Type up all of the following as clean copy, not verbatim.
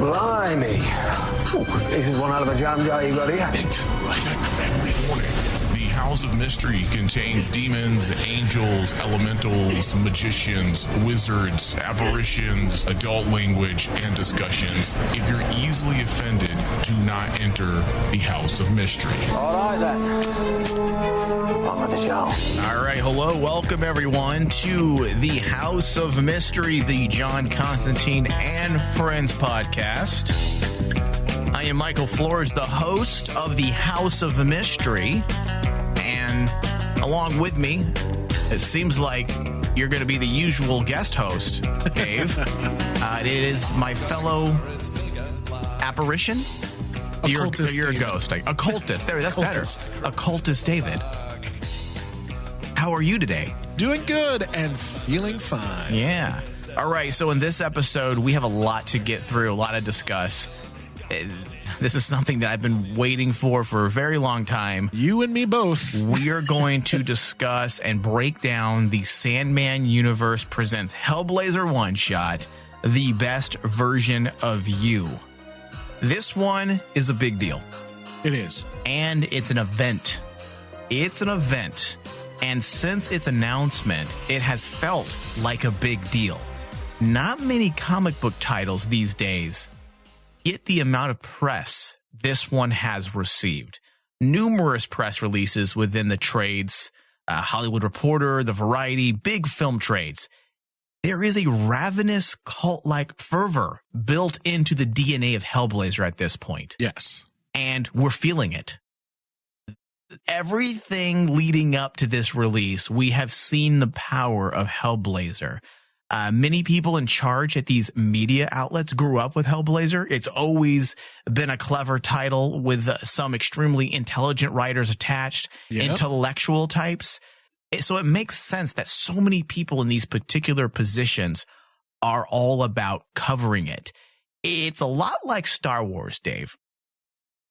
Blimey. Ooh, this is one hell of a jam jar you got here. Right, family warning. The House of Mystery contains demons, angels, elementals, magicians, wizards, apparitions, adult language, and discussions. If you're easily offended, do not enter the House of Mystery. All right, then. On with the show. All right, hello, welcome everyone to the House of Mystery, the John Constantine and Friends podcast. I am Michael Flores, the host of the House of Mystery, and along with me, it seems like you're going to be the usual guest host, Dave. It is my fellow apparition. You're a ghost. Occultist. There, that's Occultist. better. Occultist David. How are you today? Doing good and feeling fine. Yeah. All right. So in this episode, we have a lot to get through, a lot to discuss. This is something that I've been waiting for a very long time. You and me both. We are going to discuss and break down the Sandman Universe Presents Hellblazer one-shot, the best version of you. This one is a big deal. It is. And it's an event. It's an event. And since its announcement, it has felt like a big deal. Not many comic book titles these days get the amount of press this one has received. Numerous press releases within the trades, Hollywood Reporter, The Variety, big film trades. There is a ravenous cult-like fervor built into the DNA of Hellblazer at this point. Yes. And we're feeling it. Everything leading up to this release, we have seen the power of Hellblazer. Many people in charge at these media outlets grew up with Hellblazer. It's always been a clever title with some extremely intelligent writers attached, intellectual types. So it makes sense that so many people in these particular positions are all about covering it. It's a lot like Star Wars, Dave.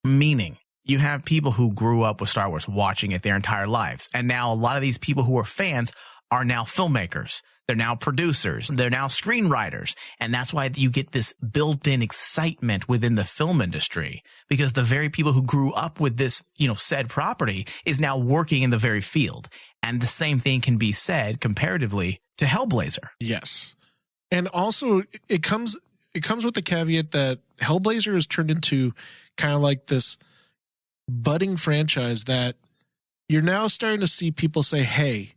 Meaning, you have people who grew up with Star Wars watching it their entire lives. And now a lot of these people who are fans are now filmmakers. They're now producers. They're now screenwriters. And that's why you get this built-in excitement within the film industry, because the very people who grew up with this, said property is now working in the very field. And the same thing can be said comparatively to Hellblazer. Yes. And also it comes with the caveat that Hellblazer has turned into kind of like this budding franchise that you're now starting to see people say, hey,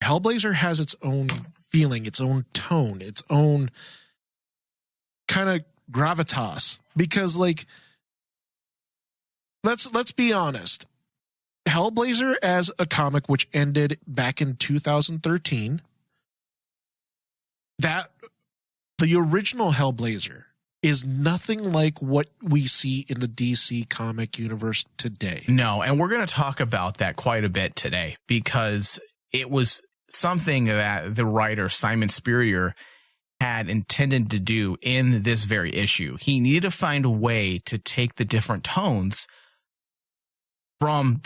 Hellblazer has its own feeling, its own tone, its own kind of gravitas. Because, let's be honest. Hellblazer as a comic, which ended back in 2013, that the original Hellblazer is nothing like what we see in the DC comic universe today. No, and we're going to talk about that quite a bit today, because it was something that the writer Simon Spurrier had intended to do in this very issue. He needed to find a way to take the different tones from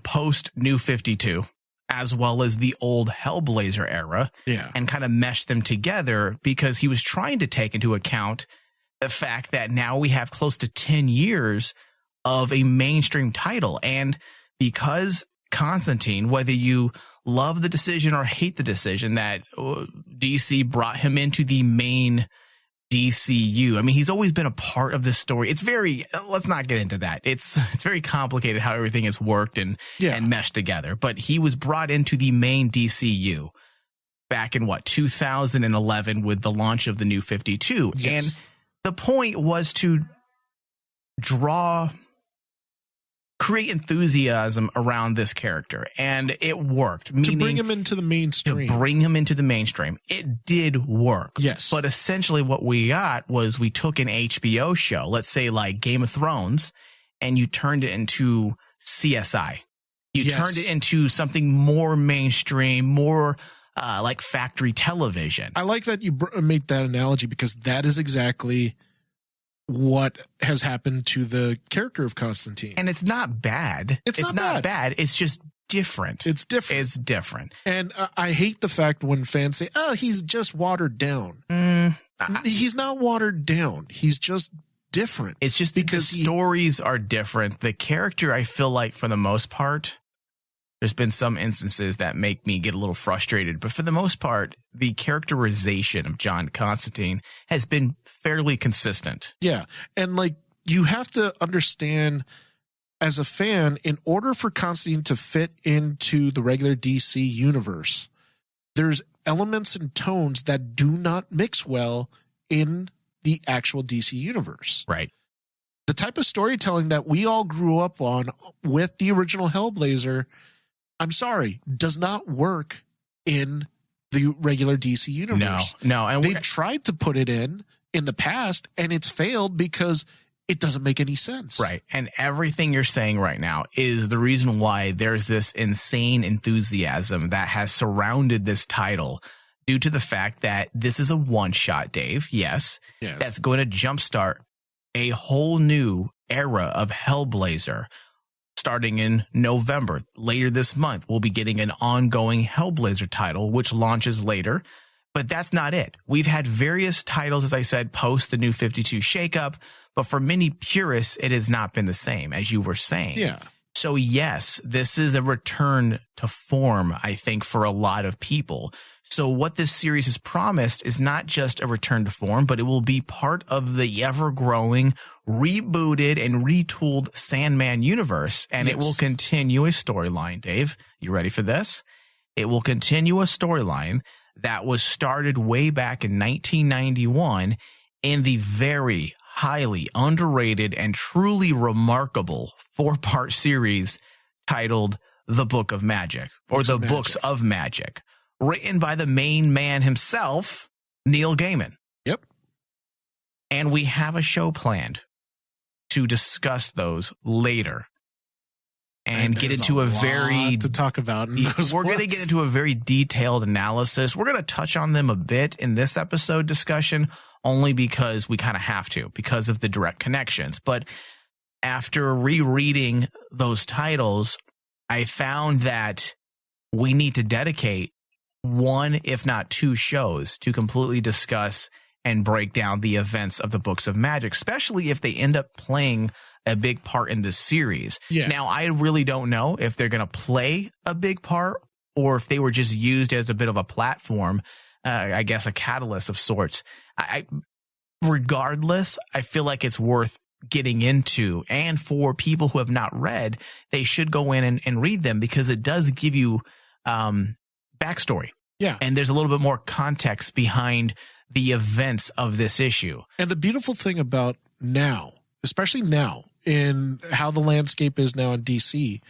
post New 52, as well as the old Hellblazer era, and kind of mesh them together, because he was trying to take into account the fact that now we have close to 10 years of a mainstream title. And because Constantine, whether you love the decision or hate the decision that DC brought him into the main DCU. I mean, he's always been a part of this story. It's let's not get into that. It's very complicated how everything has worked and meshed together. But he was brought into the main DCU back in 2011 with the launch of the New 52. Yes. And the point was to create enthusiasm around this character, and it worked. To bring him into the mainstream. It did work. Yes. But essentially what we got was we took an HBO show, let's say like Game of Thrones, and you turned it into CSI. You turned it into something more mainstream, more like factory television. I like that you made that analogy, because that is exactly what has happened to the character of Constantine. And it's not bad. It's not bad. It's just different. It's different. It's different. And I hate the fact when fans say, "Oh, he's just watered down." He's not watered down. He's just different. It's just because the stories are different. The character, I feel like, for the most part, there's been some instances that make me get a little frustrated, but for the most part, the characterization of John Constantine has been fairly consistent. Yeah. And like, you have to understand as a fan, in order for Constantine to fit into the regular DC universe, there's elements and tones that do not mix well in the actual DC universe. Right. The type of storytelling that we all grew up on with the original Hellblazer, I'm sorry, does not work in the regular DC universe. No. And they've tried to put it in the past, and it's failed because it doesn't make any sense. Right. And everything you're saying right now is the reason why there's this insane enthusiasm that has surrounded this title, due to the fact that this is a one-shot, Dave. Yes. That's going to jumpstart a whole new era of Hellblazer. Starting in November, later this month, we'll be getting an ongoing Hellblazer title, which launches later. But that's not it. We've had various titles, as I said, post the New 52 shakeup. But for many purists, it has not been the same, as you were saying. Yeah. So, yes, this is a return to form, I think, for a lot of people. So what this series has promised is not just a return to form, but it will be part of the ever-growing, rebooted, and retooled Sandman universe. And it will continue a storyline, Dave. You ready for this? It will continue a storyline that was started way back in 1991 in the very highly underrated and truly remarkable 4-part series titled The Book of Magic, or The Books of Magic, written by the main man himself, Neil Gaiman. Yep. And we have a show planned to discuss those later. And get into a very to talk about. We're going to get into a very detailed analysis. We're going to touch on them a bit in this episode discussion, only because we kind of have to, because of the direct connections. But after rereading those titles, I found that we need to dedicate one, if not two shows to completely discuss and break down the events of the Books of Magic, especially if they end up playing a big part in this series. Yeah. Now, I really don't know if they're going to play a big part or if they were just used as a bit of a platform, I guess a catalyst of sorts. Regardless, I feel like it's worth getting into. And for people who have not read, they should go in and read them, because it does give you backstory. Yeah. And there's a little bit more context behind the events of this issue. And the beautiful thing about now, especially now, in how the landscape is now in DC,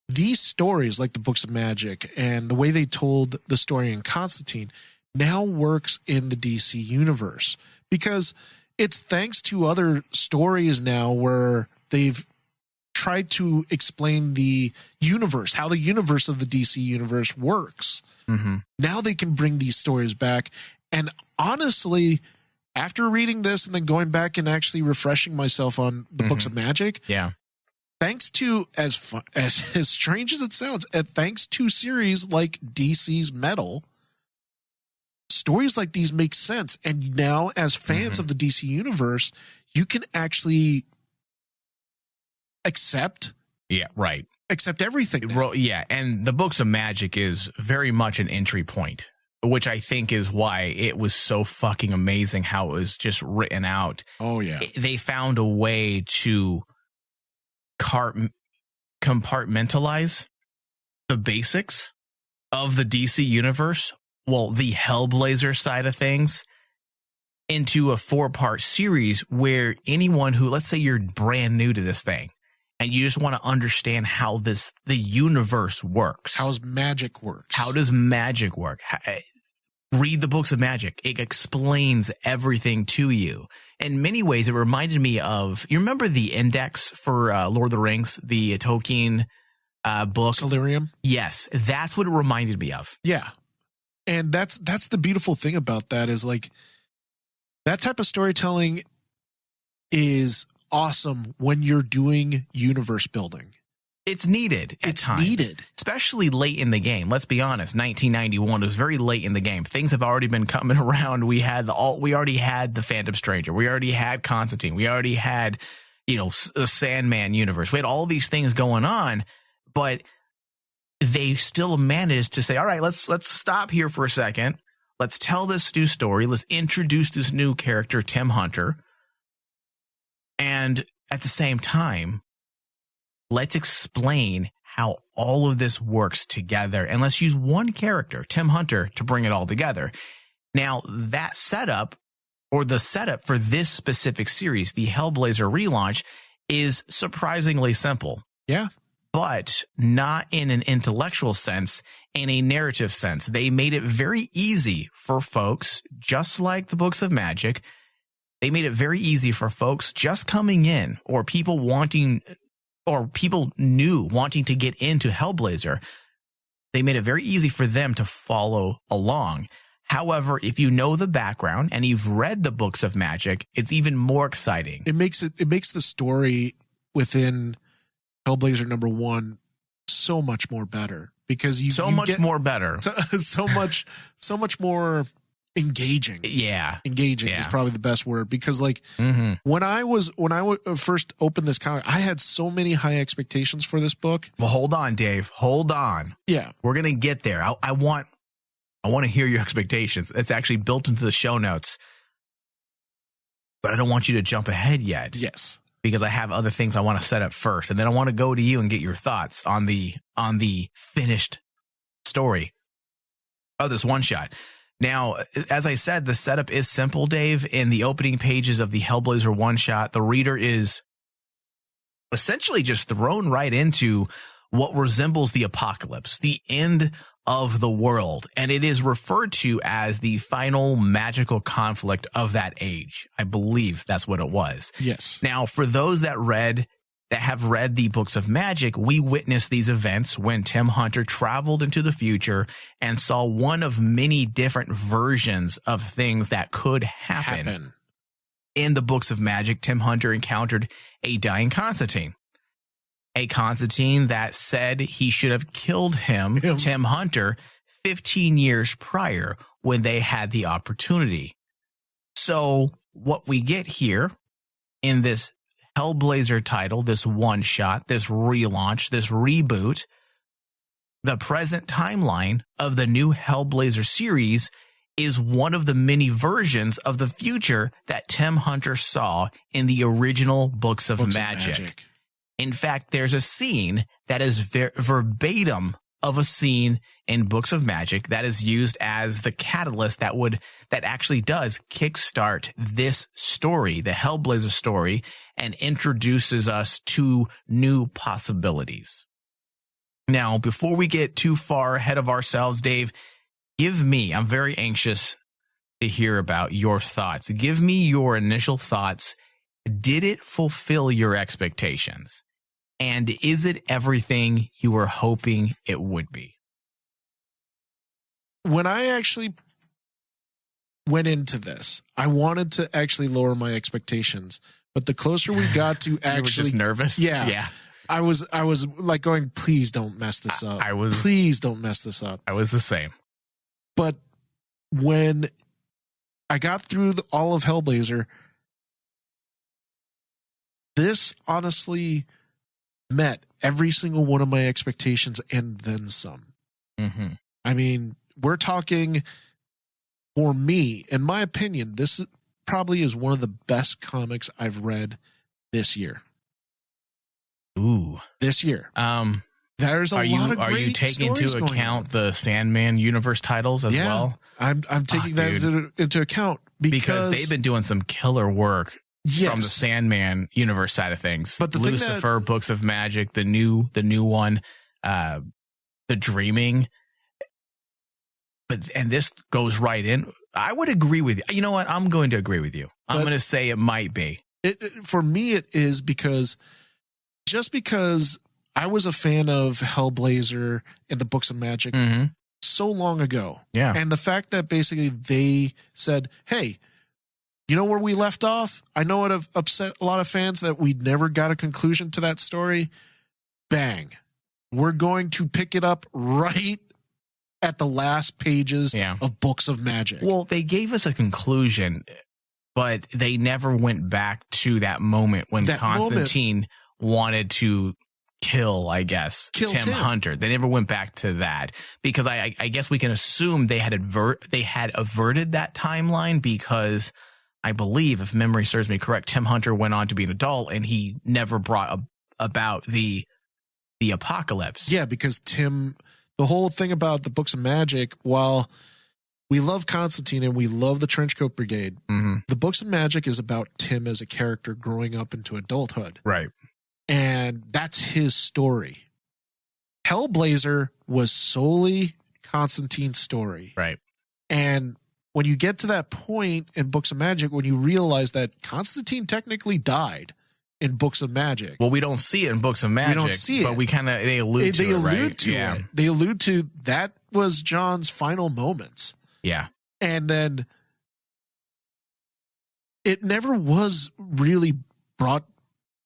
these stories like the Books of Magic and the way they told the story in Constantine now works in the DC universe, because it's thanks to other stories now where they've tried to explain the universe, how the universe of the DC universe works. Mm-hmm. Now they can bring these stories back. And honestly, after reading this and then going back and actually refreshing myself on the Books of Magic, thanks to, as strange as it sounds, thanks to series like DC's Metal, stories like these make sense. And now, as fans of the DC universe, you can actually accept everything now. Yeah, and the Books of Magic is very much an entry point, which I think is why it was so fucking amazing how it was just written out. Oh, yeah. They found a way to compartmentalize the basics of the DC universe, well, the Hellblazer side of things, into a 4-part series where anyone who, let's say you're brand new to this thing, and you just want to understand how the universe works. How magic works. How does magic work? Read the Books of Magic. It explains everything to you. In many ways, it reminded me of, you remember the index for Lord of the Rings, the Tolkien book? Silurium? Yes, that's what it reminded me of. Yeah. And that's the beautiful thing about that, is like, that type of storytelling is awesome when you're doing universe building. It's needed at times. Especially late in the game. Let's be honest. 1991 was very late in the game. Things have already been coming around. We already had the Phantom Stranger. We already had Constantine. We already had, the Sandman Universe. We had all these things going on, but they still managed to say, all right, let's stop here for a second. Let's tell this new story. Let's introduce this new character, Tim Hunter. And at the same time, let's explain how all of this works together. And let's use one character, Tim Hunter, to bring it all together. Now, that setup, or the setup for this specific series, the Hellblazer relaunch, is surprisingly simple. Yeah. But not in an intellectual sense, in a narrative sense. They made it very easy for folks, just like the books of magic. They made it very easy for folks just coming in, or people new wanting to get into Hellblazer. They made it very easy for them to follow along. However, if you know the background and you've read the books of magic, it's even more exciting. It makes the story within Hellblazer #1 so much more better, because so much more engaging. Yeah. Engaging is probably the best word, because when I first opened this comic, I had so many high expectations for this book. Well, hold on, Dave. Hold on. Yeah. We're going to get there. I want to hear your expectations. It's actually built into the show notes, but I don't want you to jump ahead yet. Yes. Because I have other things I want to set up first, and then I want to go to you and get your thoughts on the finished story of this one shot. Now, as I said, the setup is simple, Dave. In the opening pages of the Hellblazer one shot, the reader is essentially just thrown right into what resembles the apocalypse, the end of the world. And it is referred to as the final magical conflict of that age. I believe that's what it was. Yes. Now, for those that have read the books of magic, we witnessed these events when Tim Hunter traveled into the future and saw one of many different versions of things that could happen. In the books of magic, Tim Hunter encountered a dying Constantine. A Constantine that said he should have killed him, Tim Hunter, 15 years prior when they had the opportunity. So what we get here in this Hellblazer title, this one shot, this relaunch, this reboot, the present timeline of the new Hellblazer series is one of the many versions of the future that Tim Hunter saw in the original books of magic. In fact, there's a scene that is verbatim of a scene in books of magic that is used as the catalyst that actually does kickstart this story, the Hellblazer story, and introduces us to new possibilities. Now, before we get too far ahead of ourselves, Dave, I'm very anxious to hear about your thoughts. Give me your initial thoughts. Did it fulfill your expectations? And is it everything you were hoping it would be? When I actually went into this, I wanted to actually lower my expectations, but the closer we got to actually, you were just nervous. Yeah. I was like going, please don't mess this up. Please don't mess this up. I was the same. But when I got through all of Hellblazer, this honestly met every single one of my expectations and then some. Mm-hmm. I mean, we're talking, for me, in my opinion, this probably is one of the best comics I've read this year. Ooh. This year. There's a lot of great Are you taking into account the Sandman Universe titles as well? I'm taking that into account because they've been doing some killer work. Yes. From the Sandman Universe side of things. But the Lucifer, Books of Magic, the new one, The Dreaming. And this goes right in. I would agree with you. You know what? I'm going to agree with you. I'm going to say it might be. For me, it is because I was a fan of Hellblazer and the Books of Magic so long ago. Yeah. And the fact that basically they said, hey, you know where we left off? I know it have upset a lot of fans that we never got a conclusion to that story, bang, we're going to pick it up right at the last pages of Books of Magic. Well, they gave us a conclusion, but they never went back to that moment when Constantine wanted to kill Tim Hunter. They never went back to that because I guess we can assume they had averted that timeline because I believe, if memory serves me correct, Tim Hunter went on to be an adult and he never brought about the apocalypse. Yeah, because the whole thing about the Books of Magic, while we love Constantine and we love the Trenchcoat Brigade, the Books of Magic is about Tim as a character growing up into adulthood. Right. And that's his story. Hellblazer was solely Constantine's story. Right. And when you get to that point in Books of Magic, when you realize that Constantine technically died in Books of Magic. Well, we don't see it in Books of Magic. We don't see it. But they allude to it, right? Yeah. They allude to that was John's final moments. Yeah. And then it never was really brought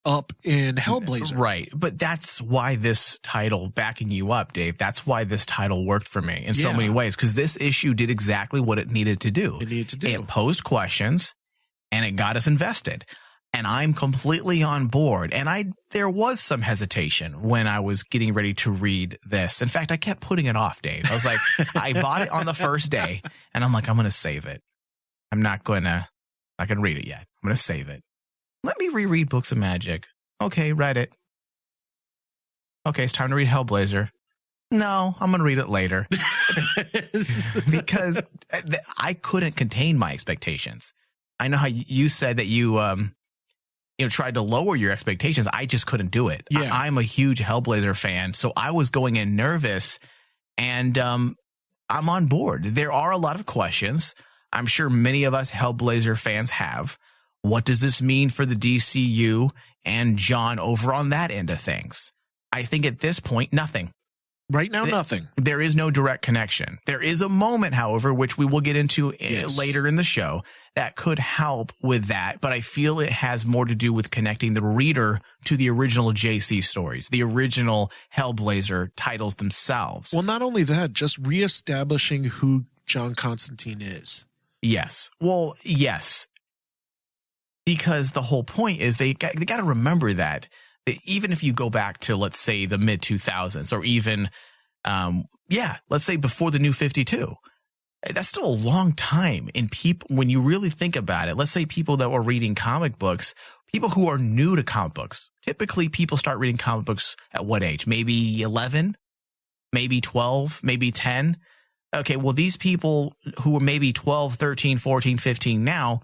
up in Hellblazer. Right. But that's why this title, backing you up, Dave, that's why this title worked for me in so many ways, because this issue did exactly what it needed to do. It posed questions and it got us invested. And I'm completely on board. And there was some hesitation when I was getting ready to read this. In fact, I kept putting it off, Dave. I was like, I bought it on the first day and I'm like, I'm going to save it. I'm not going to read it yet. I'm going to save it. Let me reread Books of Magic. Okay, read it. Okay, it's time to read Hellblazer. No, I'm going to read it later. Because I couldn't contain my expectations. I know how you said that you tried to lower your expectations. I just couldn't do it. Yeah. I'm a huge Hellblazer fan, so I was going in nervous, and I'm on board. There are a lot of questions. I'm sure many of us Hellblazer fans have. What does this mean for the DCU and John over on that end of things? I think at this point, nothing. Right now, nothing. There is no direct connection. There is a moment, however, which we will get into later in the show, that could help with that. But I feel it has more to do with connecting the reader to the original JC stories, the original Hellblazer titles themselves. Well, not only that, just reestablishing who John Constantine is. Yes. Well, yes. Because the whole point is they got to remember that even if you go back to, let's say, the mid 2000s or even, let's say before the New 52, that's still a long time in people. When you really think about it, let's say people that were reading comic books, people who are new to comic books, typically people start reading comic books at what age? Maybe 11, maybe 12, maybe 10. Okay. Well, these people who were maybe 12, 13, 14, 15 now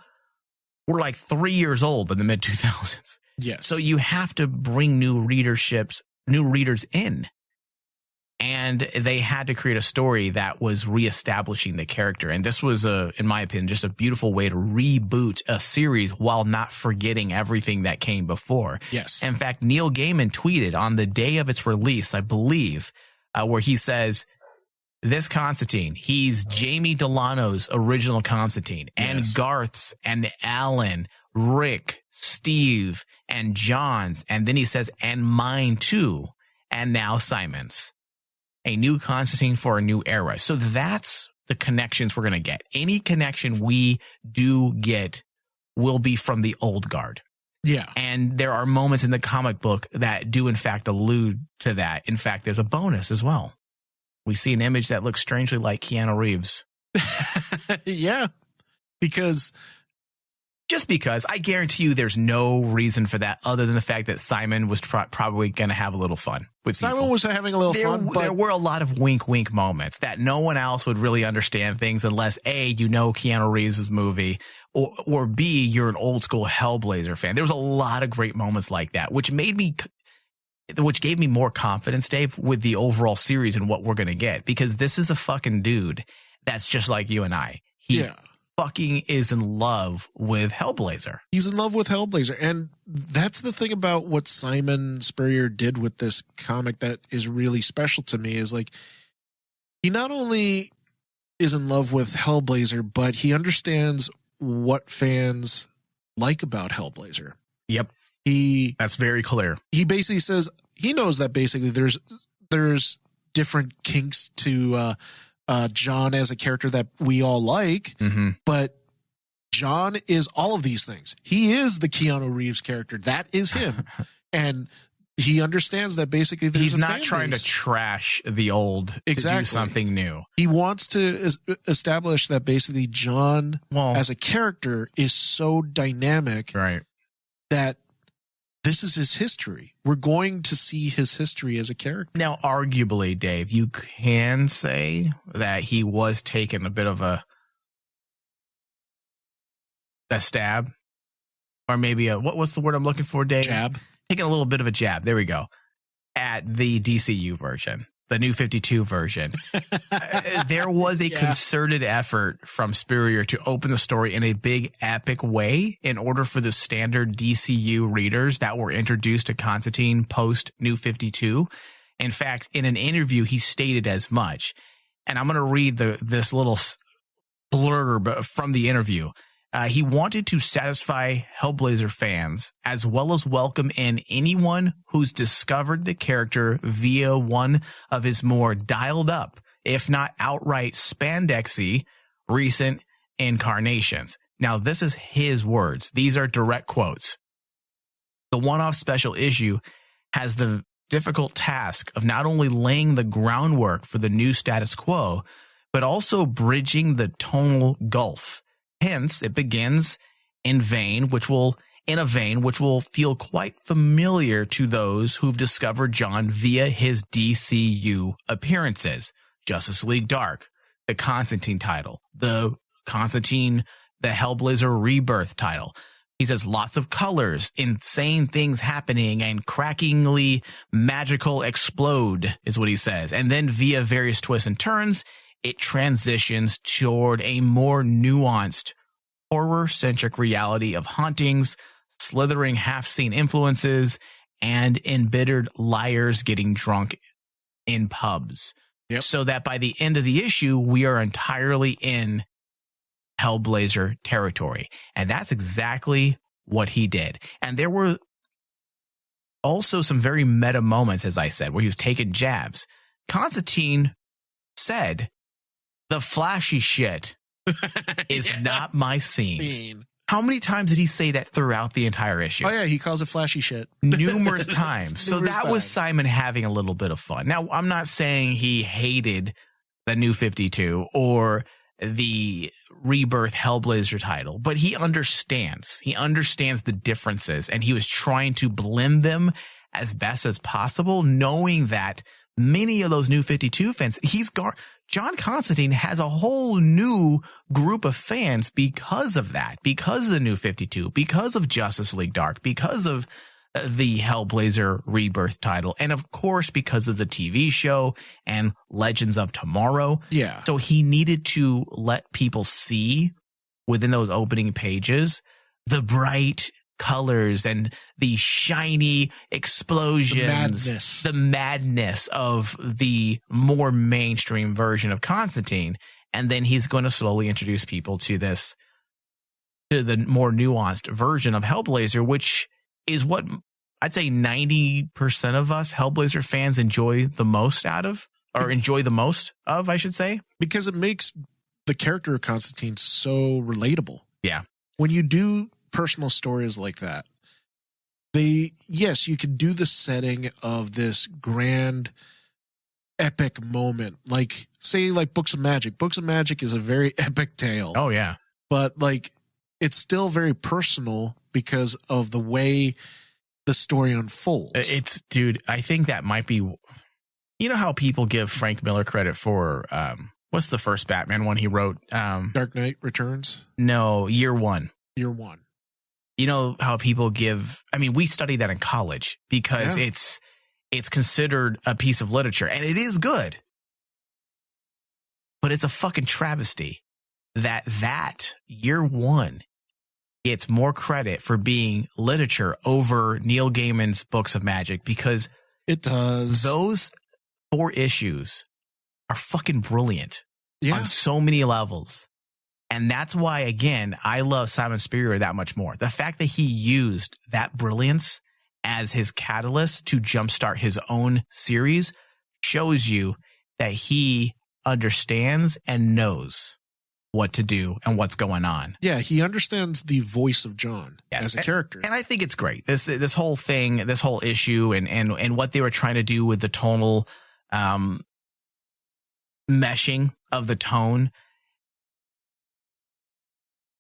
were like 3 years old in the mid 2000s. Yes. So you have to bring new readers in. And they had to create a story that was reestablishing the character. And this was, in my opinion, just a beautiful way to reboot a series while not forgetting everything that came before. Yes. In fact, Neil Gaiman tweeted on the day of its release, I believe, where he says, this Constantine, he's Jamie Delano's original Constantine, and Garth's and Alan, Rick, Steve, and John's. And then he says, and mine too. And now Simon's. A new Constantine for a new era. So that's the connections we're going to get. Any connection we do get will be from the old guard. Yeah. And there are moments in the comic book that do in fact allude to that. In fact, there's a bonus as well. We see an image that looks strangely like Keanu Reeves. Yeah. Because I guarantee you there's no reason for that other than the fact that Simon was probably going to have a little fun with Simon people. was having a little fun. But there were a lot of wink moments that no one else would really understand things unless A, Keanu Reeves' movie, or B, you're an old school Hellblazer fan. There was a lot of great moments like that, which gave me more confidence, Dave, with the overall series and what we're going to get, because this is a fucking dude that's just like you and I. He fucking is in love with Hellblazer. He's in love with Hellblazer. And that's the thing about what Simon Spurrier did with this comic that is really special to me is like, he not only is in love with Hellblazer, but he understands what fans like about Hellblazer. Yep. That's very clear. He basically says he knows that basically there's different kinks to John as a character that we all like, but John is all of these things. He is the Keanu Reeves character. That is him. And he understands that basically he's not trying to trash the old to do something new. He wants to establish that basically John as a character is so dynamic that this is his history. We're going to see his history as a character. Now, arguably, Dave, you can say that he was taking a bit of a stab, or maybe what's the word I'm looking for, Dave? Jab. Taking a little bit of a jab. There we go. At the DCU version, the New 52 version. There was a concerted effort from Spurrier to open the story in a big epic way in order for the standard DCU readers that were introduced to Constantine post New 52. In fact, in an interview, he stated as much. And I'm going to read this little blurb from the interview. He wanted to satisfy Hellblazer fans as well as welcome in anyone who's discovered the character via one of his more dialed up, if not outright spandexy, recent incarnations. Now, this is his words. These are direct quotes. The one-off special issue has the difficult task of not only laying the groundwork for the new status quo, but also bridging the tonal gulf. Hence, it begins in a vein which will feel quite familiar to those who've discovered John via his DCU appearances. Justice League Dark, the Constantine title, the Hellblazer Rebirth title. He says lots of colors, insane things happening, and crackingly magical explode is what he says. And then via various twists and turns, it transitions toward a more nuanced, horror-centric reality of hauntings, slithering half-seen influences, and embittered liars getting drunk in pubs. Yep. So that by the end of the issue, we are entirely in Hellblazer territory. And that's exactly what he did. And there were also some very meta moments, as I said, where he was taking jabs. Constantine said, "The flashy shit is not my scene." How many times did he say that throughout the entire issue? Oh, yeah, he calls it flashy shit. Numerous times. So that was Simon having a little bit of fun. Now, I'm not saying he hated the New 52 or the Rebirth Hellblazer title, but he understands. He understands the differences, and he was trying to blend them as best as possible, knowing that many of those New 52 fans, John Constantine has a whole new group of fans because of that, because of the New 52, because of Justice League Dark, because of the Hellblazer Rebirth title, and of course because of the TV show and Legends of Tomorrow. Yeah. So he needed to let people see within those opening pages the bright colors and the shiny explosions, the madness of the more mainstream version of Constantine. And then he's going to slowly introduce people to the more nuanced version of Hellblazer, which is what I'd say 90% of us Hellblazer fans enjoy the most of, I should say. Because it makes the character of Constantine so relatable. Yeah. When you do personal stories like that, you can do the setting of this grand epic moment, like say like Books of Magic. Books of Magic is a very epic tale. Oh yeah. But like it's still very personal because of the way the story unfolds. Dude, I think that might be, you know how people give Frank Miller credit for what's the first Batman one he wrote? Dark Knight Returns? No, Year One. Year One. You know how people we studied that in college because it's considered a piece of literature, and it is good. But it's a fucking travesty that Year One gets more credit for being literature over Neil Gaiman's Books of Magic, because it does. Those 4 issues are fucking brilliant on so many levels. And that's why, again, I love Simon Spurrier that much more. The fact that he used that brilliance as his catalyst to jumpstart his own series shows you that he understands and knows what to do and what's going on. Yeah, he understands the voice of John as a character. And I think it's great. This whole thing, this whole issue and what they were trying to do with the tonal meshing of the tone.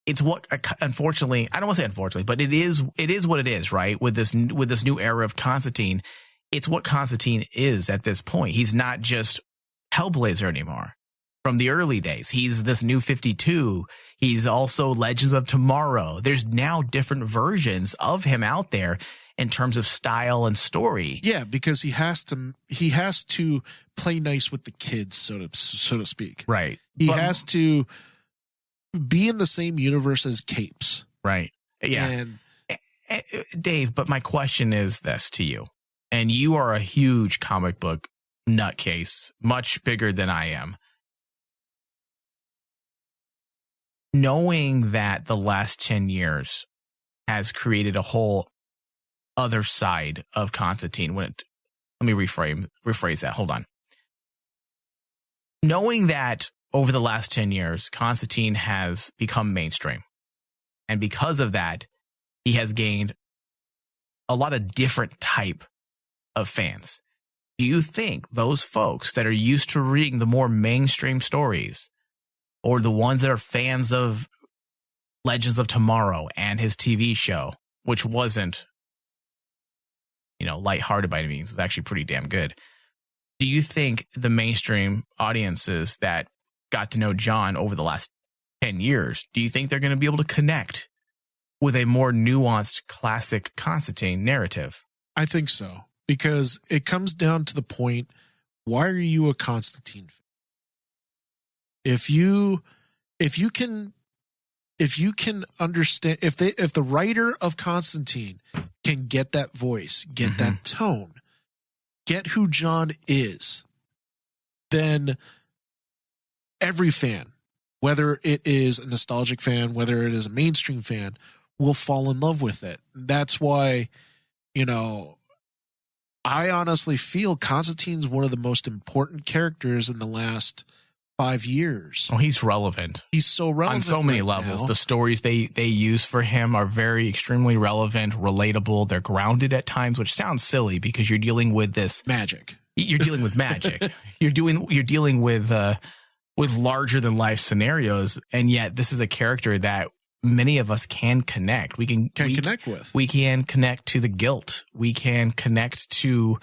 It's what, unfortunately, I don't want to say unfortunately, but it is what it is, right? With this new era of Constantine, it's what Constantine is at this point. He's not just Hellblazer anymore. From the early days, he's this new 52. He's also Legends of Tomorrow. There's now different versions of him out there in terms of style and story. Yeah, because he has to play nice with the kids, so to speak. Right. He has to be in the same universe as Capes. Right. Yeah. And Dave, but my question is this to you, and you are a huge comic book nutcase, much bigger than I am. Knowing that the last 10 years has created a whole other side of Constantine. Let me rephrase that. Hold on. Knowing that over the last 10 years, Constantine has become mainstream. And because of that, he has gained a lot of different type of fans. Do you think those folks that are used to reading the more mainstream stories, or the ones that are fans of Legends of Tomorrow and his TV show, which wasn't, lighthearted by any means, it was actually pretty damn good. Do you think the mainstream audiences that got to know John over the last 10 years, do you think they're going to be able to connect with a more nuanced classic Constantine narrative? I think so, because it comes down to the point, why are you a Constantine fan? If you can understand, if the writer of Constantine can get that voice, get that tone, get who John is, then every fan, whether it is a nostalgic fan, whether it is a mainstream fan, will fall in love with it. That's why, I honestly feel Constantine's one of the most important characters in the last 5 years. Oh, he's relevant. He's so relevant on so many levels. The stories they use for him are very extremely relevant, relatable. They're grounded at times, which sounds silly because you're dealing with this magic. You're dealing with magic. You're dealing with larger than life scenarios, and yet this is a character that many of us can connect. We can connect with. We can connect to the guilt. We can connect to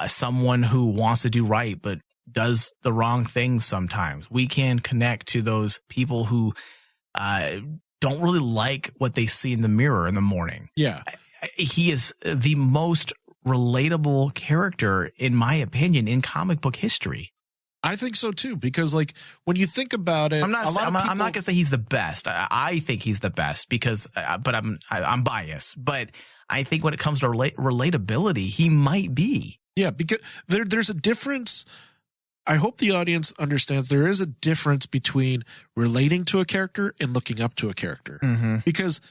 someone who wants to do right but does the wrong things sometimes. We can connect to those people who don't really like what they see in the mirror in the morning. Yeah. He is the most relatable character, in my opinion, in comic book history. I think so too, because when you think about it, I'm not going to say he's the best. I think he's the best because, but I'm biased. But I think when it comes to relatability, he might be. Yeah, because there's a difference. I hope the audience understands there is a difference between relating to a character and looking up to a character. Mm-hmm. Because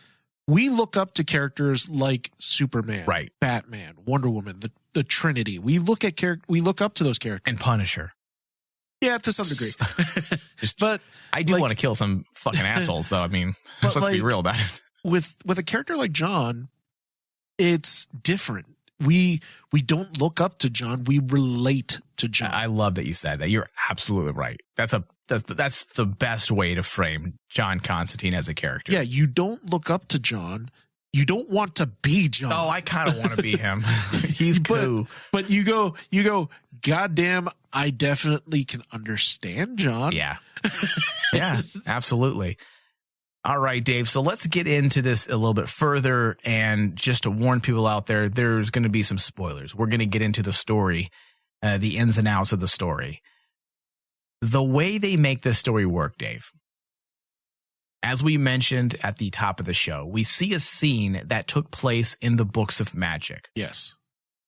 we look up to characters like Superman, right, Batman, Wonder Woman, the Trinity. We look up to those characters. And Punisher. Yeah, to some degree. But I do want to kill some fucking assholes, though. I mean, let's be real about it. With a character like John, it's different. We don't look up to John. We relate to John. I love that you said that. You're absolutely right. That's the best way to frame John Constantine as a character. Yeah, you don't look up to John. You don't want to be John. Oh, I kind of want to be him. He's cool. But you go, goddamn, I definitely can understand John. Yeah. Yeah, absolutely. All right, Dave. So let's get into this a little bit further. And just to warn people out there, there's going to be some spoilers. We're going to get into the story, the ins and outs of the story. The way they make this story work, Dave, as we mentioned at the top of the show, we see a scene that took place in the books of magic. Yes.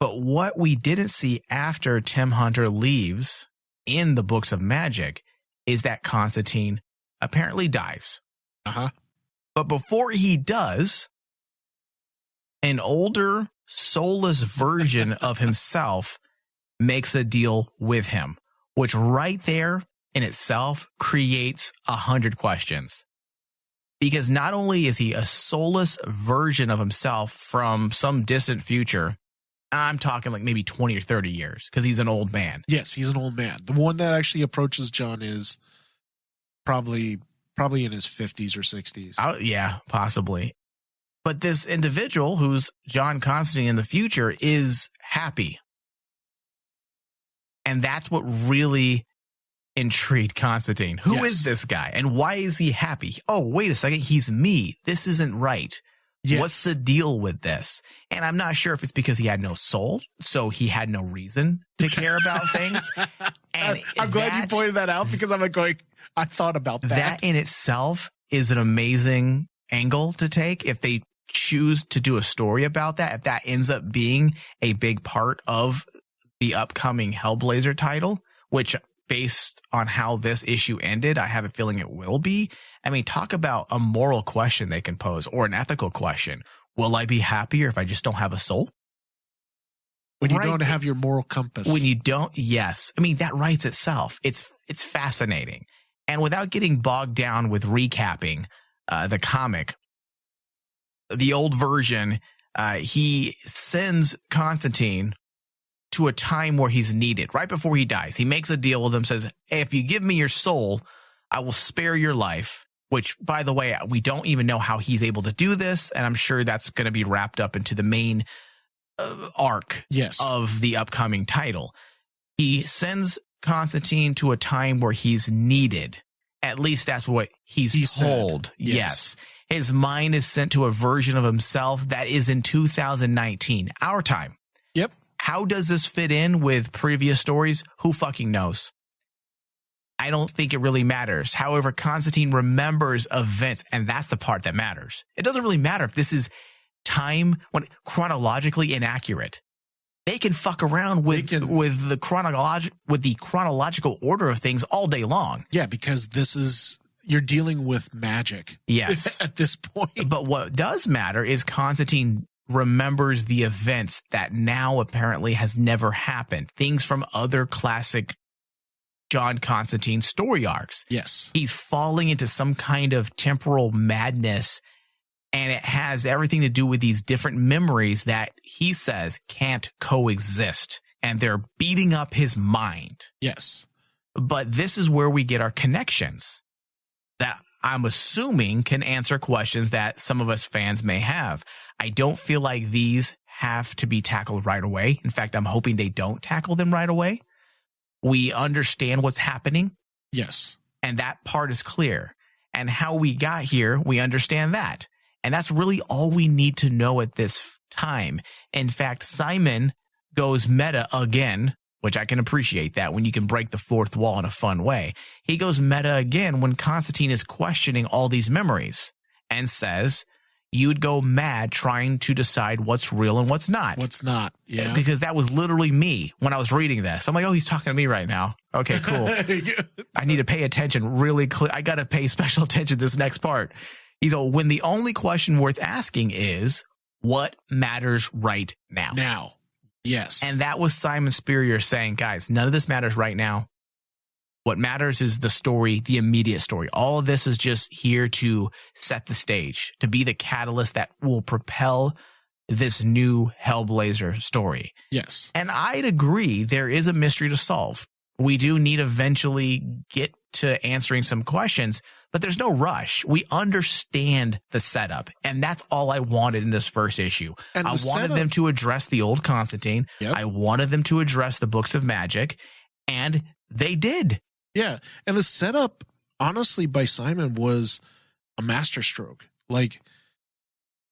But what we didn't see after Tim Hunter leaves in the books of magic is that Constantine apparently dies. Uh-huh. But before he does, an older, soulless version of himself makes a deal with him, which right there in itself creates 100 questions. Because not only is he a soulless version of himself from some distant future, I'm talking like maybe 20 or 30 years, because he's an old man. Yes, he's an old man. The one that actually approaches John is probably in his 50s or 60s. Yeah, possibly. But this individual who's John Constantine in the future is happy. And that's what really intrigued Constantine. Who is this guy? And why is he happy? Oh, wait a second. He's me. This isn't right. Yes. What's the deal with this? And I'm not sure if it's because he had no soul, so he had no reason to care about things. And I'm glad you pointed that out, because I'm like going, I thought about that. That in itself is an amazing angle to take. If they choose to do a story about that, if that ends up being a big part of the upcoming Hellblazer title, which based on how this issue ended, I have a feeling it will be. I mean, talk about a moral question they can pose, or an ethical question. Will I be happier if I just don't have a soul? When you don't have your moral compass. When you don't, yes. I mean, that writes itself. It's fascinating. And without getting bogged down with recapping the comic, the old version, he sends Constantine to a time where he's needed, right before he dies. He makes a deal with him, says, hey, if you give me your soul, I will spare your life, which, by the way, we don't even know how he's able to do this, and I'm sure that's going to be wrapped up into the main arc of the upcoming title. He sends Constantine to a time where he's needed. At least that's what he's told. Yes. His mind is sent to a version of himself that is in 2019, our time. Yep. How does this fit in with previous stories? Who fucking knows? I don't think it really matters. However, Constantine remembers events, and that's the part that matters. It doesn't really matter if this is time when chronologically inaccurate. They can fuck around with the chronological order of things all day long. Yeah, because you're dealing with magic. Yes. At this point. But what does matter is Constantine remembers the events that now apparently has never happened. Things from other classic John Constantine story arcs. Yes. He's falling into some kind of temporal madness, and it has everything to do with these different memories that he says can't coexist, and they're beating up his mind. Yes. But this is where we get our connections that I'm assuming can answer questions that some of us fans may have. I don't feel like these have to be tackled right away. In fact, I'm hoping they don't tackle them right away. We understand what's happening. Yes. And that part is clear. And how we got here, we understand that. And that's really all we need to know at this time. In fact, Simon goes meta again, which I can appreciate that when you can break the fourth wall in a fun way. He goes meta again when Constantine is questioning all these memories and says, you'd go mad trying to decide what's real and what's not. What's not, yeah. Because that was literally me when I was reading this. I'm like, oh, he's talking to me right now. Okay, cool. I need to pay attention really clear. I got to pay special attention to this next part. He's like, when the only question worth asking is, what matters right now? Now. Yes. And that was Simon Spurrier saying, guys, none of this matters right now. What matters is the story, the immediate story. All of this is just here to set the stage, to be the catalyst that will propel this new Hellblazer story. Yes. And I'd agree there is a mystery to solve. We do need to eventually get to answering some questions, but there's no rush. We understand the setup, and that's all I wanted in this first issue. And I wanted them to address the old Constantine. Yep. I wanted them to address the books of magic, and they did. Yeah, and the setup, honestly, by Simon was a masterstroke. Like,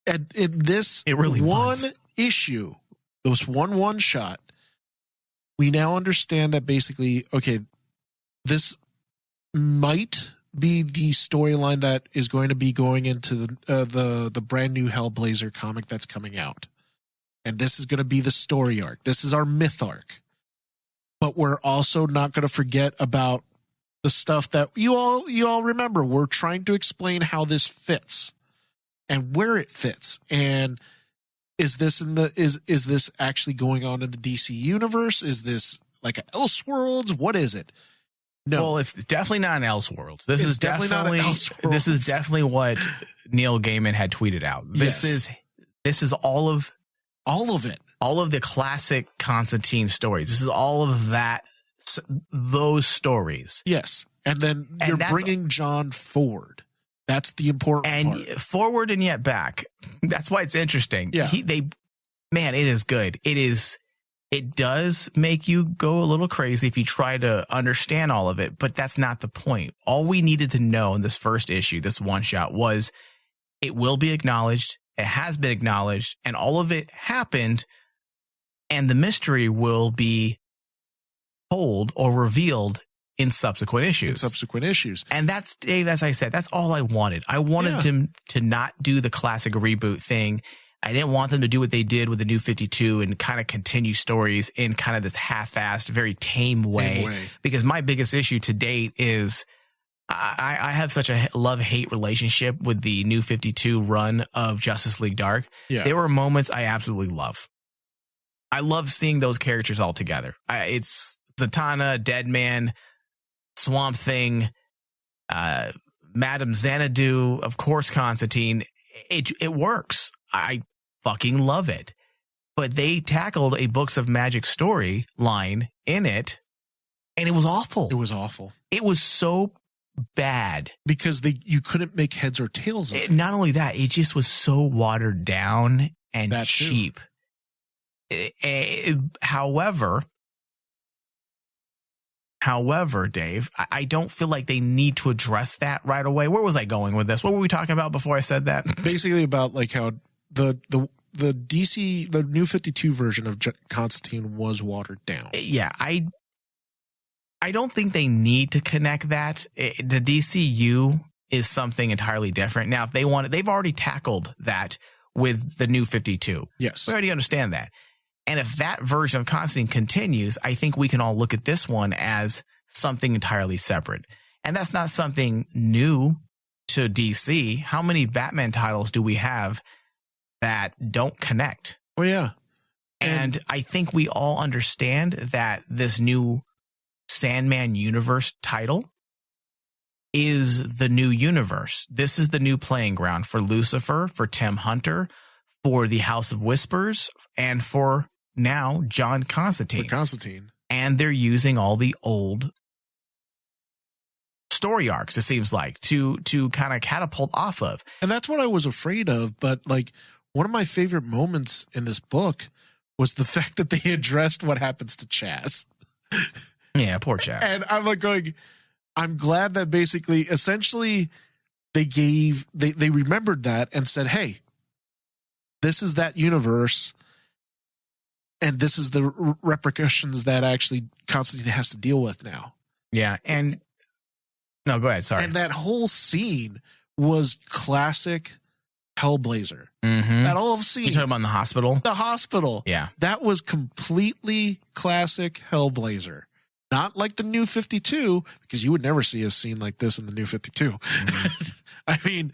at this it really one issue, this one shot, we now understand that basically, okay, this might be the storyline that is going to be going into the brand new Hellblazer comic that's coming out, and this is going to be the story arc. This is our myth arc, but we're also not going to forget about the stuff that you all remember. We're trying to explain how this fits and where it fits. And is this is this actually going on in the DC universe? Is this like an Elseworlds? What is it? No. Well, it's definitely not an Elseworlds. This is definitely not an Elseworlds. This is definitely what Neil Gaiman had tweeted out. This is all of it. All of the classic Constantine stories. This is all of those stories. Yes. And then you're bringing John forward. That's the important part. Forward and yet back. That's why it's interesting. Yeah. Man, it is good. It does make you go a little crazy if you try to understand all of it, but that's not the point. All we needed to know in this first issue, this one shot, was it will be acknowledged. It has been acknowledged, and all of it happened, and the mystery will be told or revealed in subsequent issues. And that's, Dave, as I said, that's all I wanted. I wanted them to not do the classic reboot thing. I didn't want them to do what they did with the New 52 and kind of continue stories in kind of this half-assed, very tame way. Because my biggest issue to date is I have such a love-hate relationship with the New 52 run of Justice League Dark. Yeah. There were moments I absolutely love. I love seeing those characters all together. It's Zatanna, Deadman, Swamp Thing, Madame Xanadu, of course, Constantine. It works. I fucking love it. But they tackled a Books of Magic storyline in it, and it was awful. It was so bad. Because you couldn't make heads or tails of it. Not only that, it just was so watered down and cheap. However, Dave, I don't feel like they need to address that right away. Where was I going with this? What were we talking about before I said that? Basically about like how the DC, the New 52 version of Constantine was watered down. Yeah, I don't think they need to connect that. The DCU is something entirely different. Now, if they want it, they've already tackled that with the New 52. Yes. We already understand that. And if that version of Constantine continues, I think we can all look at this one as something entirely separate. And that's not something new to DC. How many Batman titles do we have that don't connect? Oh, yeah. And I think we all understand that this new Sandman Universe title is the new universe. This is the new playing ground for Lucifer, for Tim Hunter, for the House of Whispers, and for now John Constantine. For Constantine. And they're using all the old story arcs, it seems like, to kind of catapult off of. And that's what I was afraid of. But like one of my favorite moments in this book was the fact that they addressed what happens to Chaz. Yeah, poor Chaz. And I'm like I'm glad that basically, essentially, they remembered that and said, hey, this is that universe, and this is the repercussions that actually Constantine has to deal with now. Yeah, and no, go ahead. Sorry. And that whole scene was classic Hellblazer. Mm-hmm. That whole scene. You talking about in the hospital? The hospital. Yeah. That was completely classic Hellblazer. Not like the New 52, because you would never see a scene like this in the New 52. Mm-hmm. I mean,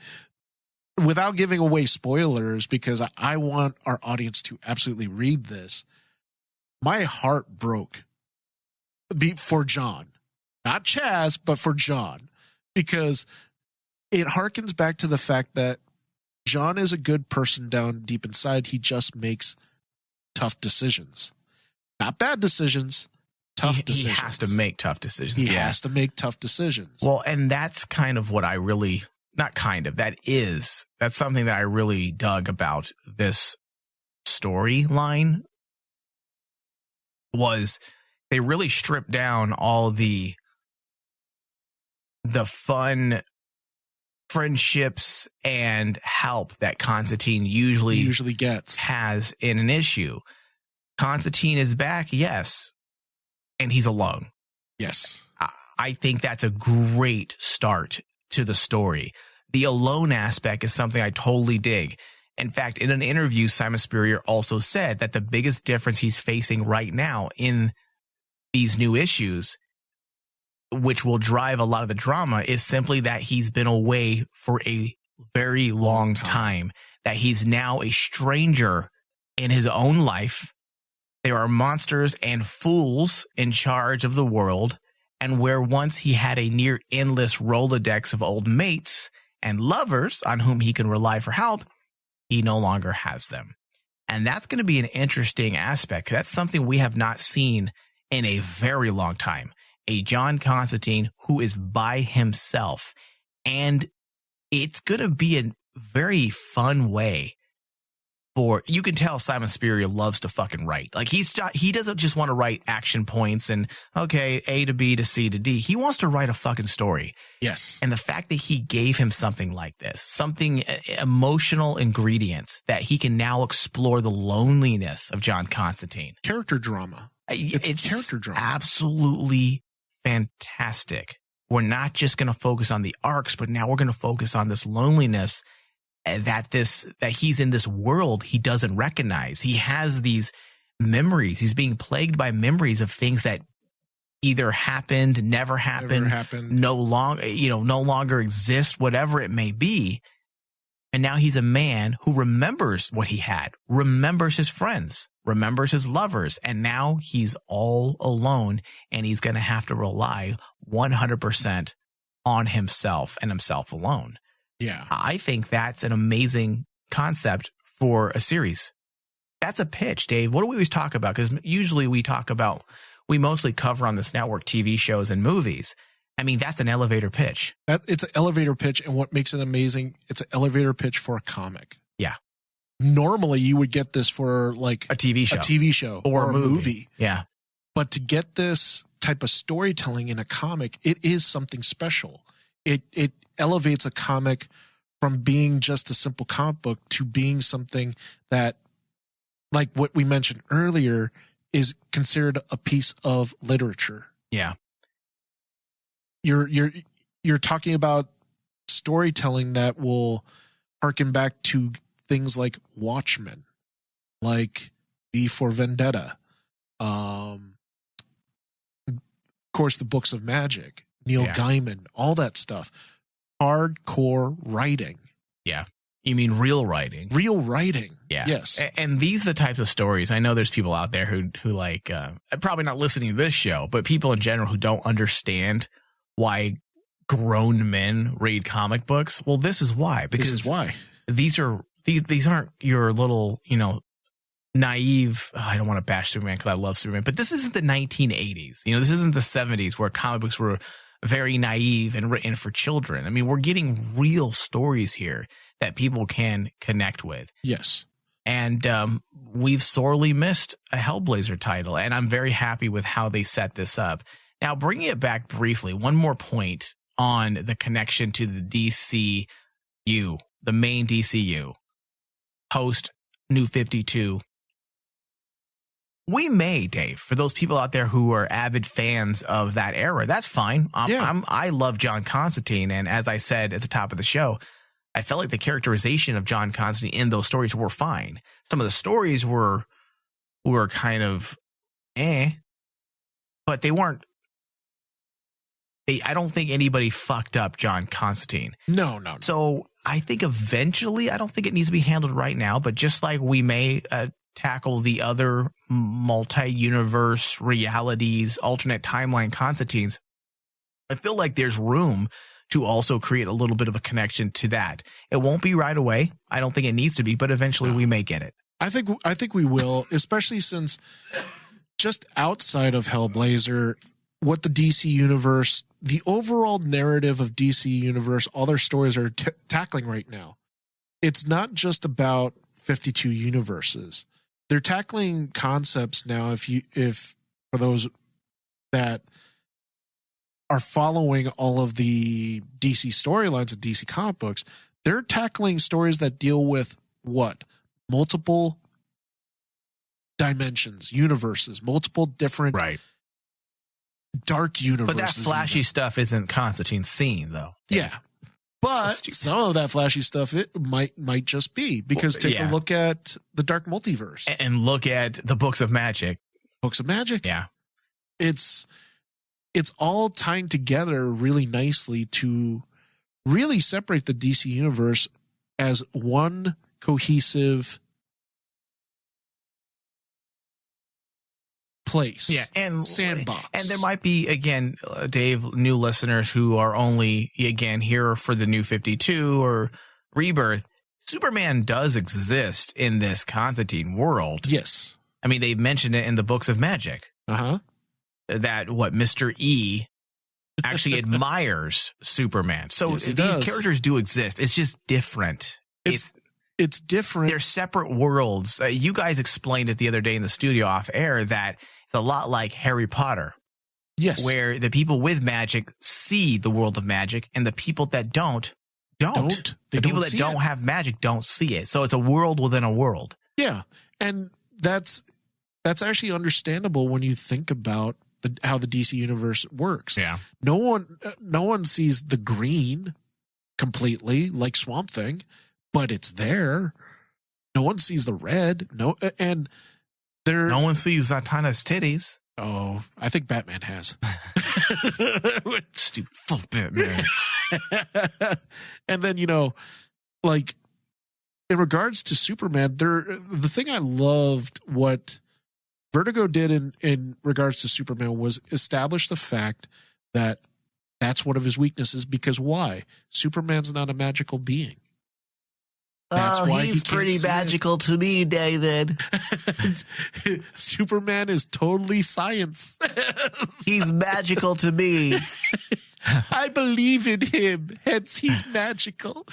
without giving away spoilers, because I want our audience to absolutely read this, my heart broke for John. Not Chaz, but for John. Because it harkens back to the fact that John is a good person down deep inside. He just makes tough decisions. Not bad decisions. Tough decisions. He has to make tough decisions. He has to make tough decisions. Well, and that's kind of what I really, that's something that I really dug about this storyline, was they really stripped down all the fun friendships and help that Constantine usually has in an issue. Constantine is back, yes. And he's alone. Yes. I think that's a great start to the story. The alone aspect is something I totally dig. In fact, in an interview, Simon Spurrier also said that the biggest difference he's facing right now in these new issues which will drive a lot of the drama, is simply that he's been away for a very long time, that he's now a stranger in his own life. There are monsters and fools in charge of the world, and where once he had a near endless Rolodex of old mates and lovers on whom he can rely for help, he no longer has them. And that's going to be an interesting aspect. That's something we have not seen in a very long time. A John Constantine who is by himself. And it's going to be a very fun way for, you can tell Simon Spurrier loves to fucking write. Like he doesn't just want to write action points and, okay, A to B to C to D. He wants to write a fucking story. Yes. And the fact that he gave him something like this, something emotional ingredients that he can now explore the loneliness of John Constantine. Character drama. It's character drama. Absolutely fantastic. We're not just going to focus on the arcs, but now we're going to focus on this loneliness that he's in this world he doesn't recognize. He has these memories. He's being plagued by memories of things that either happened, never happened, no longer exist, whatever it may be. And now he's a man who remembers what he had, remembers his friends, remembers his lovers, and now he's all alone, and he's going to have to rely 100% on himself and himself alone. Yeah. I think that's an amazing concept for a series. That's a pitch, Dave. What do we always talk about? Because usually we mostly cover on this network TV shows and movies. I mean, that's an elevator pitch. It's an elevator pitch, and what makes it amazing, it's an elevator pitch for a comic. Yeah. Normally, you would get this for like a TV show or a movie. Yeah. But to get this type of storytelling in a comic, it is something special. It elevates a comic from being just a simple comic book to being something that, like what we mentioned earlier, is considered a piece of literature. Yeah. You're talking about storytelling that will harken back to things like Watchmen, like V for Vendetta, of course, the books of magic, Neil Gaiman, all that stuff. Hardcore writing. Yeah. You mean real writing? Real writing. Yeah. Yes. And these are the types of stories. I know there's people out there who like, probably not listening to this show, but people in general who don't understand why grown men read comic books. Well, this is why. Because these aren't your little, naive. I don't want to bash Superman because I love Superman, but this isn't the 1980s. This isn't the 70s where comic books were very naive and written for children. I mean, we're getting real stories here that people can connect with. Yes. And we've sorely missed a Hellblazer title, and I'm very happy with how they set this up. Now, bringing it back briefly, one more point on the connection to the DCU, the main DCU, post New 52. We may, Dave, for those people out there who are avid fans of that era, that's fine. I love John Constantine, and as I said at the top of the show, I felt like the characterization of John Constantine in those stories were fine. Some of the stories were kind of but they weren't. I don't think anybody fucked up John Constantine. No. So I think eventually, I don't think it needs to be handled right now, but just like we may tackle the other multi-universe realities, alternate timeline Constantines, I feel like there's room to also create a little bit of a connection to that. It won't be right away. I don't think it needs to be, but eventually we may get it. I think we will, especially since just outside of Hellblazer, what the DC Universe, the overall narrative of DC Universe, all their stories are tackling right now. It's not just about 52 universes. They're tackling concepts now. If for those that are following all of the DC storylines of DC comic books, they're tackling stories that deal with what? Multiple dimensions, universes, multiple different dark universes. But that flashy stuff isn't Constantine's scene, though. Yeah. But some of that flashy stuff it might just be because take a look at the Dark Multiverse and look at the Books of Magic. Books of Magic. Yeah. It's it's all tying together really nicely to really separate the DC universe as one cohesive place. Yeah, and sandbox. And there might be, again, Dave, new listeners who are only, again, here for the New 52 or Rebirth. Superman does exist in this Constantine world. Yes. I mean, they mentioned it in the books of magic. Uh-huh. That Mr. E actually admires Superman. So yes, these characters do exist. It's just different. It's different. They're separate worlds. You guys explained it the other day in the studio off air that it's a lot like Harry Potter. Yes. Where the people with magic see the world of magic and the people that don't. The people that don't have magic don't see it. So it's a world within a world. Yeah. And that's actually understandable when you think about how the DC universe works. Yeah. No one sees the green completely like Swamp Thing, but it's there. No one sees the red. No one sees Zatanna's titties. Oh, I think Batman has. Stupid fuck Batman. And then, like in regards to Superman, the thing I loved what Vertigo did in regards to Superman was establish the fact that that's one of his weaknesses. Because why? Superman's not a magical being. That's why he's pretty magical to me, David. Superman is totally science. He's magical to me. I believe in him, hence he's magical.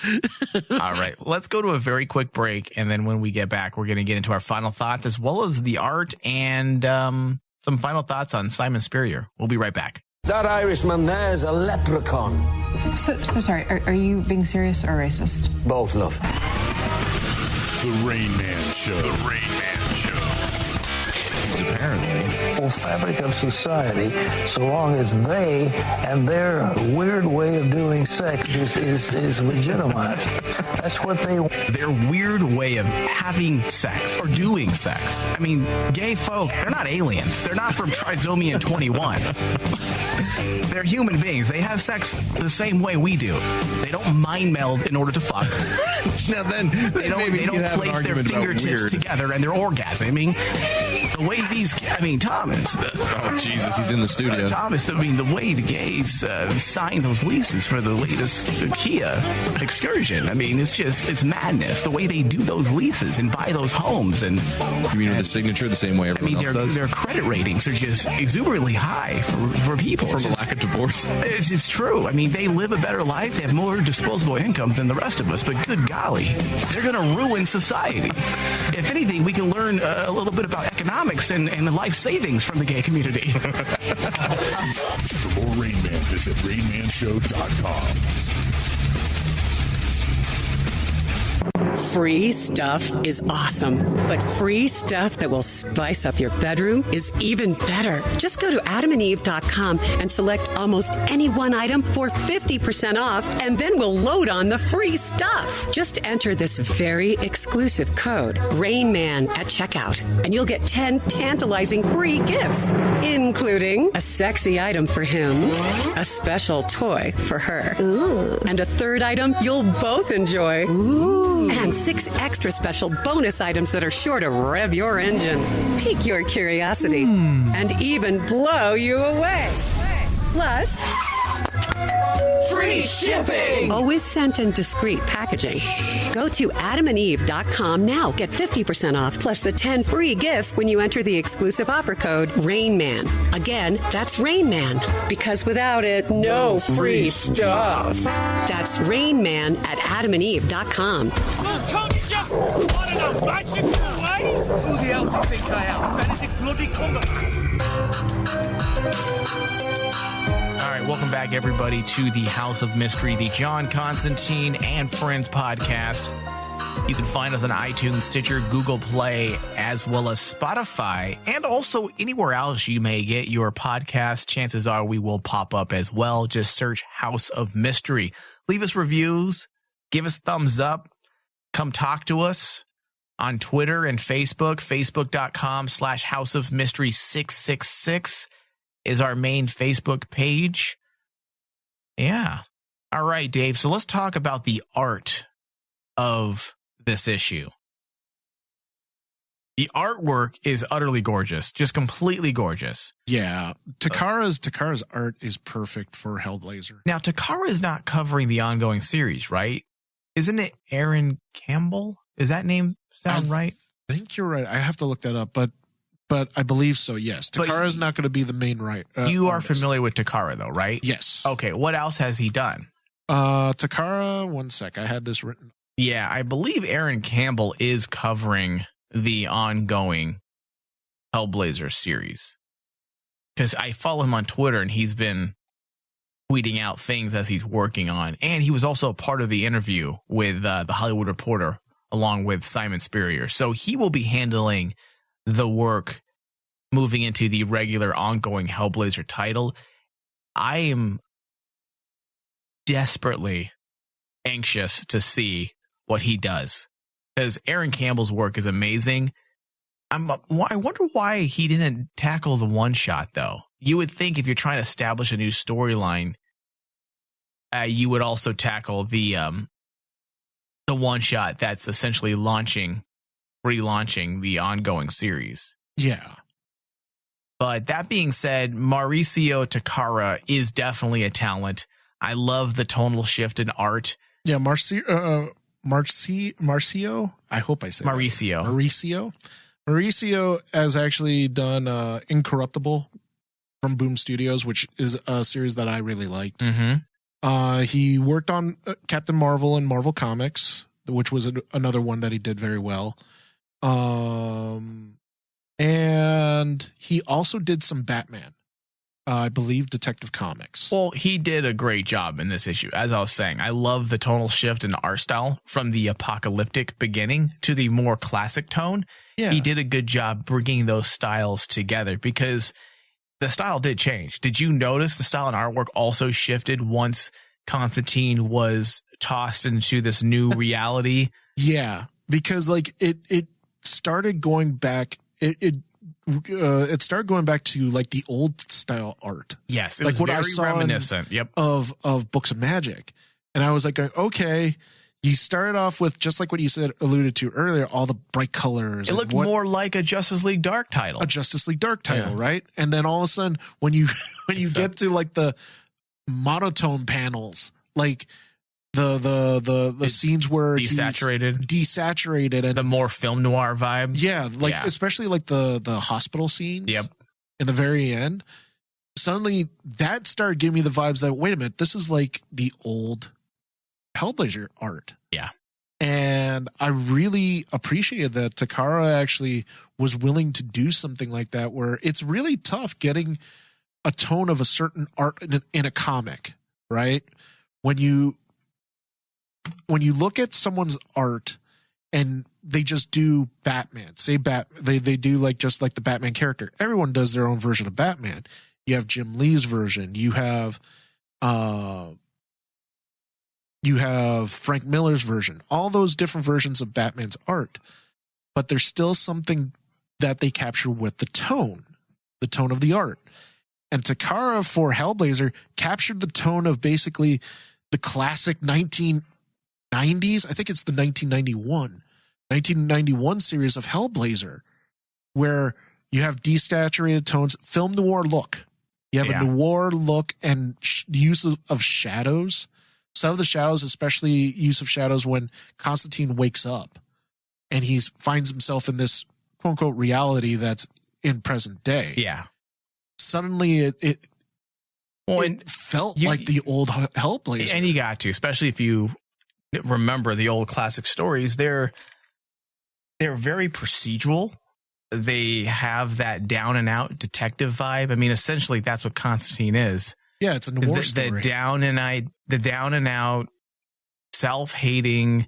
All right, let's go to a very quick break, and then when we get back, we're going to get into our final thoughts as well as the art and some final thoughts on Simon Spurrier. We'll be right back. That Irishman there's a leprechaun. So sorry, are you being serious or racist? Both, love. The Rain Man Show. The Rain Man Show. Apparently. Whole fabric of society, so long as they and their weird way of doing sex is legitimized. That's what they want. Their weird way of having sex or doing sex. I mean, gay folk, they're not aliens. They're not from Trisomian 21. They're human beings. They have sex the same way we do. They don't mind meld in order to fuck. Now then, they don't place their fingertips together and they're orgasming. The way Thomas. Oh, Jesus, he's in the studio. Thomas, the way the gays signed those leases for the latest Kia excursion. I mean, it's madness. The way they do those leases and buy those homes. And you mean with the signature the same way everyone else does? Their credit ratings are just exuberantly high for people. From a lack of divorce. It's true. I mean, they live a better life. They have more disposable income than the rest of us. But good golly, they're going to ruin society. If anything, we can learn a little bit about economics and the life savings from the gay community. For more Rain Man, visit RainManShow.com. Free stuff is awesome, but free stuff that will spice up your bedroom is even better. Just go to adamandeve.com and select almost any one item for 50% off, and then we'll load on the free stuff. Just enter this very exclusive code, RAINMAN, at checkout, and you'll get 10 tantalizing free gifts, including a sexy item for him, a special toy for her, and a third item you'll both enjoy. And 6 extra special bonus items that are sure to rev your engine, pique your curiosity, and even blow you away. Plus, free shipping! Always sent in discreet packaging. Go to adamandeve.com now. Get 50% off plus the 10 free gifts when you enter the exclusive offer code RAINMAN. Again, that's RAINMAN. Because without it, no free stuff. That's RAINMAN at adamandeve.com. Can't you just want to magic away? Who the hell do you think I am? Benedict Bloody Cumberbatch. All right, welcome back, everybody, to the House of Mystery, the John Constantine and Friends podcast. You can find us on iTunes, Stitcher, Google Play, as well as Spotify, and also anywhere else you may get your podcast. Chances are we will pop up as well. Just search House of Mystery. Leave us reviews. Give us thumbs up. Come talk to us on Twitter and Facebook, facebook.com/House of Mystery 666. is our main Facebook page. Yeah. All right, Dave. So let's talk about the art of this issue. The artwork is utterly gorgeous, just completely gorgeous. Yeah. Takara's art is perfect for Hellblazer. Now, Takara is not covering the ongoing series, right? Isn't it Aaron Campbell? Is that name sound right? I think you're right. I have to look that up, but I believe so, yes. Takara is not going to be the main you are artist. familiar with Takara, though, right? Yes. Okay, what else has he done? Takara, one sec. I had this written. Yeah, I believe Aaron Campbell is covering the ongoing Hellblazer series. Because I follow him on Twitter, and he's been tweeting out things as he's working on. And he was also a part of the interview with the Hollywood Reporter, along with Simon Spurrier. So he will be handling the work moving into the regular ongoing Hellblazer title. I am desperately anxious to see what he does, because Aaron Campbell's work is amazing. I wonder why he didn't tackle the one shot, though. You would think if you're trying to establish a new storyline, you would also tackle the one shot that's essentially relaunching the ongoing series. Yeah. But that being said, Mauricio Takara is definitely a talent. I love the tonal shift in art. Yeah, Marcio. I hope I said Mauricio. Mauricio has actually done Incorruptible from Boom Studios, which is a series that I really liked. Mm-hmm. He worked on Captain Marvel and Marvel Comics, which was another one that he did very well. And he also did some Batman. I believe Detective Comics. Well, he did a great job in this issue. As I was saying, I love the tonal shift in art style from the apocalyptic beginning to the more classic tone. Yeah. He did a good job bringing those styles together, because the style did change. Did you notice the style and artwork also shifted once Constantine was tossed into this new reality? Yeah, because like it started going back. It started going back to like the old style art. Yes, it like was what very I saw reminiscent. Of Books of Magic, and I was like, okay, you started off with just like what you said, alluded to earlier, all the bright colors. It looked more like a Justice League Dark title, right? And then all of a sudden, when you get to like the monotone panels, like the scenes where desaturated and the more film noir vibe. Yeah, especially like the hospital scenes. Yep. In the very end, suddenly that started giving me the vibes that, wait a minute, this is like the old Hellblazer art. Yeah. And I really appreciated that Takara actually was willing to do something like that, where it's really tough getting a tone of a certain art in a comic, right? When you look at someone's art and they just do Batman, they do like just like the Batman character. Everyone does their own version of Batman. You have Jim Lee's version. You have Frank Miller's version. All those different versions of Batman's art, but there's still something that they capture with the tone of the art. And Takara for Hellblazer captured the tone of basically the classic 1990s. I think it's the 1991 series of Hellblazer, where you have desaturated tones, film noir look. You have a noir look and use of shadows. Some of the shadows, especially use of shadows when Constantine wakes up and he finds himself in this quote unquote reality that's in present day. Yeah. Suddenly it felt like the old Hellblazer. And you got to, especially if you remember the old classic stories, they're very procedural. They have that down and out detective vibe. I mean, essentially that's what Constantine is. Yeah, it's a noir story. The down and out, self-hating,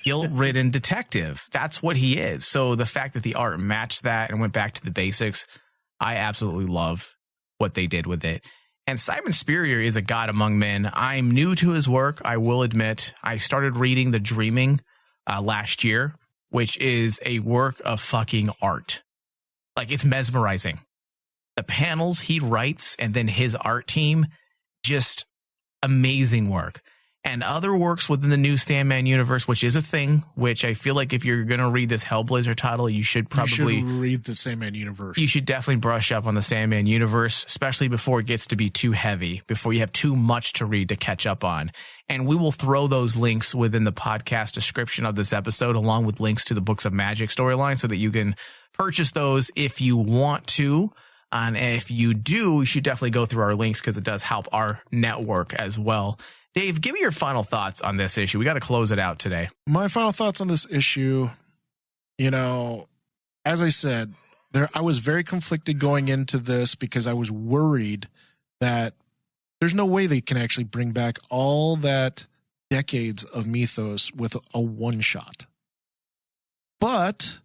guilt-ridden detective. That's what he is. So the fact that the art matched that and went back to the basics, I absolutely love what they did with it. And Simon Spurrier is a god among men. I'm new to his work, I will admit. I started reading The Dreaming last year, which is a work of fucking art. Like, it's mesmerizing. the panels he writes and then his art team, just amazing work. And other works within the new Sandman universe, which is a thing, which I feel like if you're going to read this Hellblazer title, you should read the Sandman universe. You should definitely brush up on the Sandman universe, especially before it gets to be too heavy, before you have too much to read to catch up on. And we will throw those links within the podcast description of this episode, along with links to the Books of Magic storyline, so that you can purchase those if you want to. And if you do, you should definitely go through our links because it does help our network as well. Dave, give me your final thoughts on this issue. We got to close it out today. My final thoughts on this issue, as I said, I was very conflicted going into this because I was worried that there's no way they can actually bring back all that decades of mythos with a one-shot. But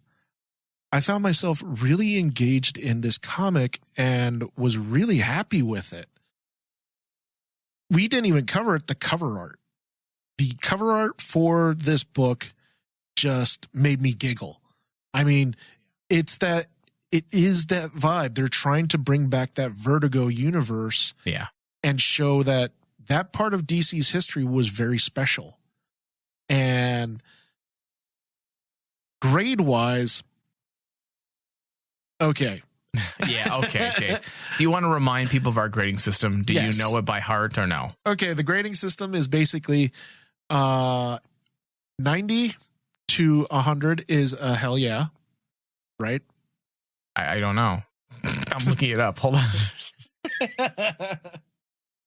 I found myself really engaged in this comic and was really happy with it. We didn't even cover it, the cover art. The cover art for this book just made me giggle. I mean, it is that vibe. They're trying to bring back that Vertigo universe. Yeah. And show that part of DC's history was very special. And grade-wise, okay. Yeah, okay. Do you want to remind people of our grading system? Do Yes. you know it by heart or no? Okay, the grading system is basically 90 to 100 is a hell yeah, right? I don't know. I'm looking it up. Hold on.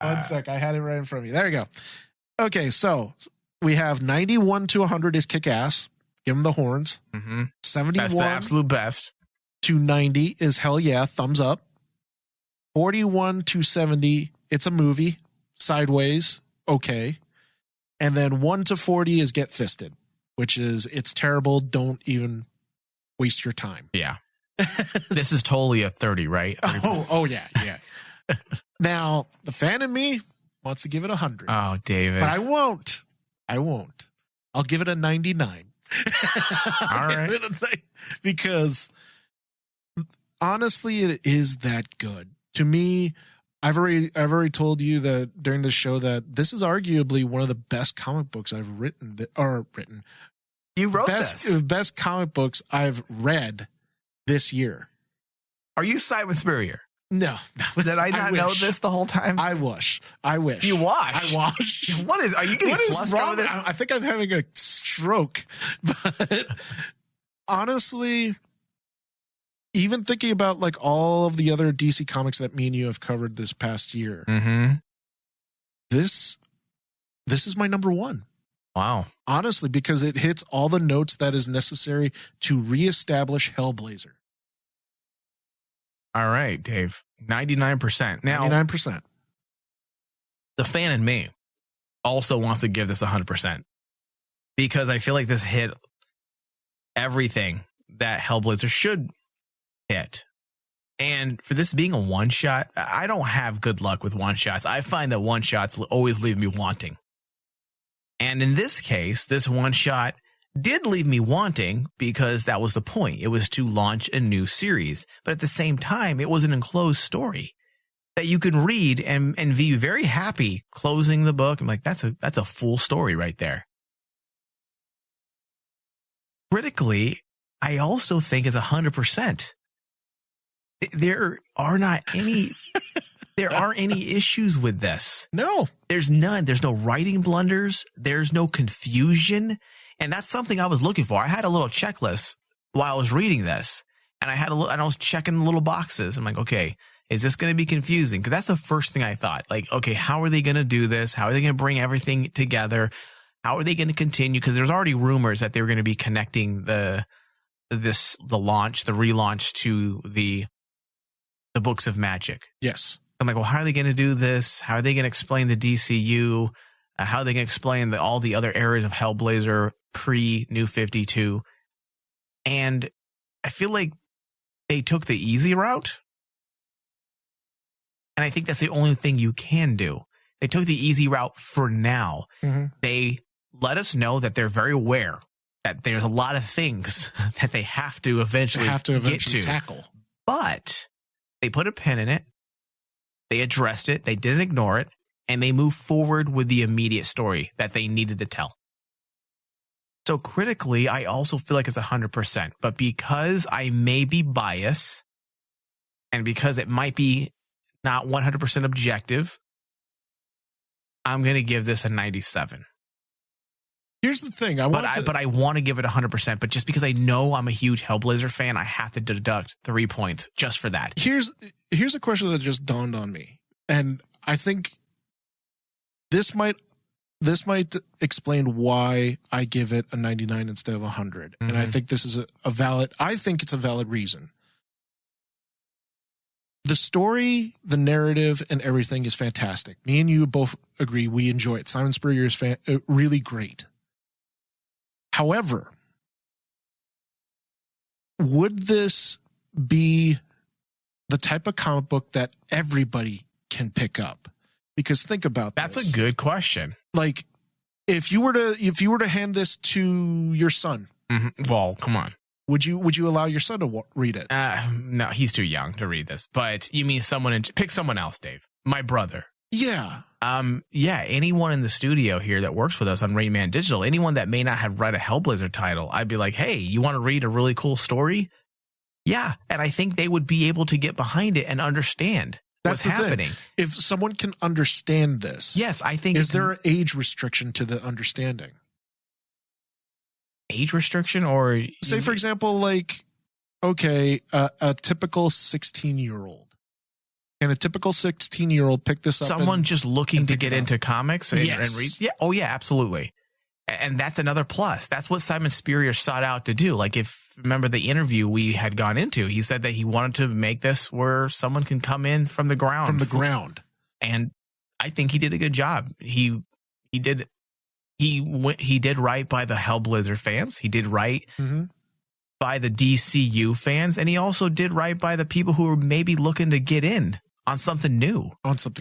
One sec, I had it right in front of me. There you go. Okay, so we have 91 to 100 is kick-ass. Give them the horns. Mm-hmm. 71 That's the absolute best. to 90 is hell yeah, thumbs up. 41 to 70, it's a movie, sideways, okay. And then 1 to 40 is get fisted, which is it's terrible, don't even waste your time. Yeah. This is totally a 30, right? 30. Oh yeah. Now, the fan in me wants to give it 100. Oh, David. But I won't. I'll give it a 99. All right. Because honestly, it is that good. To me, I've already told you that during the show that this is arguably one of the best comic books I've written. You wrote this. Best comic books I've read this year. Are you Simon Spurrier? No. Did I not know this the whole time? I wish. You wash? I wash. Are you getting flustered wrong? over there? I think I'm having a stroke. But honestly, even thinking about like all of the other DC comics that me and you have covered this past year, this is my number one. Wow. Honestly, because it hits all the notes that is necessary to reestablish Hellblazer. All right, Dave. 99%. Now, 99%. The fan in me also wants to give this 100% because I feel like this hit everything that Hellblazer should hit. And for this being a one shot, I don't have good luck with one shots. I find that one shots always leave me wanting. And in this case, this one shot did leave me wanting because that was the point. It was to launch a new series. But at the same time, it was an enclosed story that you can read and be very happy closing the book. I'm like, that's a full story right there. Critically, I also think it's 100%. There aren't any issues with this. No. There's none. There's no writing blunders. There's no confusion. And that's something I was looking for. I had a little checklist while I was reading this, and I was checking the little boxes. I'm like, okay, is this going to be confusing? Because that's the first thing I thought. Like, okay, how are they going to do this? How are they going to bring everything together? How are they going to continue? Because there's already rumors that they were going to be connecting the relaunch to the Books of Magic. Yes. I'm like, well, how are they going to do this? How are they going to explain the DCU? How are they going to explain all the other areas of Hellblazer pre-New 52? And I feel like they took the easy route. And I think that's the only thing you can do. They took the easy route for now. Mm-hmm. They let us know that they're very aware that there's a lot of things that they have to eventually get to tackle. But They put a pin in it. They addressed it. They didn't ignore it. And they moved forward with the immediate story that they needed to tell. So critically, I also feel like it's 100%. But because I may be biased, and because it might be not 100% objective, I'm going to give this a 97. Here's the thing. But I want to give it 100%. But just because I know I'm a huge Hellblazer fan, I have to deduct 3 points just for that. Here's a question that just dawned on me. And I think this might explain why I give it a 99 instead of 100. Mm-hmm. And I think this is a valid reason. The story, the narrative, and everything is fantastic. Me and you both agree we enjoy it. Simon Spurrier is really great. However, would this be the type of comic book that everybody can pick up? Because think about this. That's a good question. Like, if you were to hand this to your son, well, come on, would you allow your son to read it? No, he's too young to read this. But you mean pick someone else, Dave? My brother. Yeah. Yeah. Anyone in the studio here that works with us on Rain Man Digital, anyone that may not have read a Hellblazer title, I'd be like, hey, you want to read a really cool story? Yeah, and I think they would be able to get behind it and understand what's happening. If someone can understand this, yes, I think. Is there an age restriction to the understanding? Age restriction, or say, for example, like, okay, a typical 16-year-old. Can a typical 16-year-old pick this up? Someone just looking to get into comics and read? Yeah. Oh, yeah, absolutely. And that's another plus. That's what Simon Spurrier sought out to do. Like, remember the interview we had gone into, he said that he wanted to make this where someone can come in from the ground. From the ground. And I think he did a good job. He did right by the Hellblazer fans. He did right by the DCU fans. And he also did right by the people who were maybe looking to get in on something new.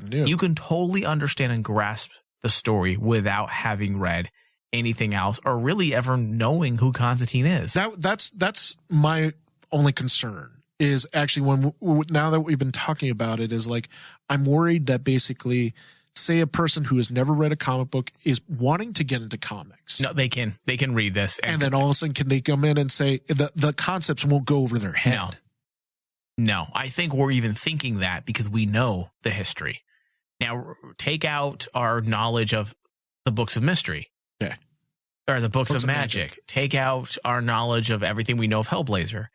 You can totally understand and grasp the story without having read anything else or really ever knowing who Constantine is. That's my only concern is actually now that we've been talking about it is like, I'm worried that basically say a person who has never read a comic book is wanting to get into comics. No, they can read this. And then all of a sudden can they come in and say the concepts won't go over their head? No, I think we're even thinking that because we know the history. Now, take out our knowledge of the books of mystery. Okay. Or the books of magic. Take out our knowledge of everything we know of Hellblazer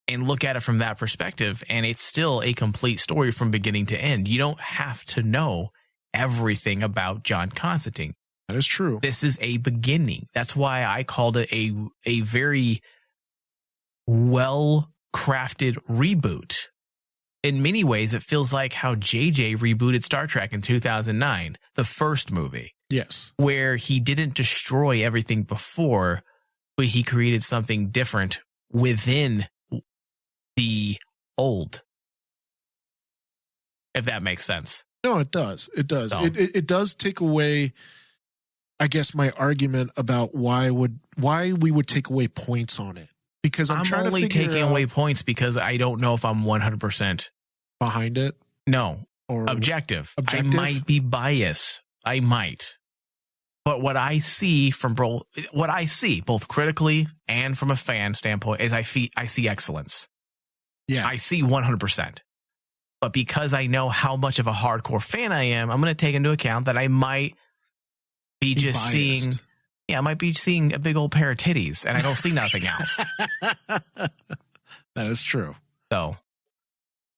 and look at it from that perspective. And it's still a complete story from beginning to end. You don't have to know everything about John Constantine. That is true. This is a beginning. That's why I called it a very well-crafted reboot. In many ways, it feels like how JJ rebooted Star Trek in 2009, the first movie. Yes. Where he didn't destroy everything before, but he created something different within the old. If that makes sense. No, it does. It does. So. It does take away, I guess, my argument about why we would take away points on it. Because I'm trying only to figure taking out away points because I don't know if I'm 100% behind it. No. Or objective. I might be biased. I might. But what I see both critically and from a fan standpoint is I see excellence. Yeah. I see 100%. But because I know how much of a hardcore fan I am, I'm going to take into account that I might be just biased. seeing... Yeah, I might be seeing a big old pair of titties, and I don't see nothing else. That is true. So,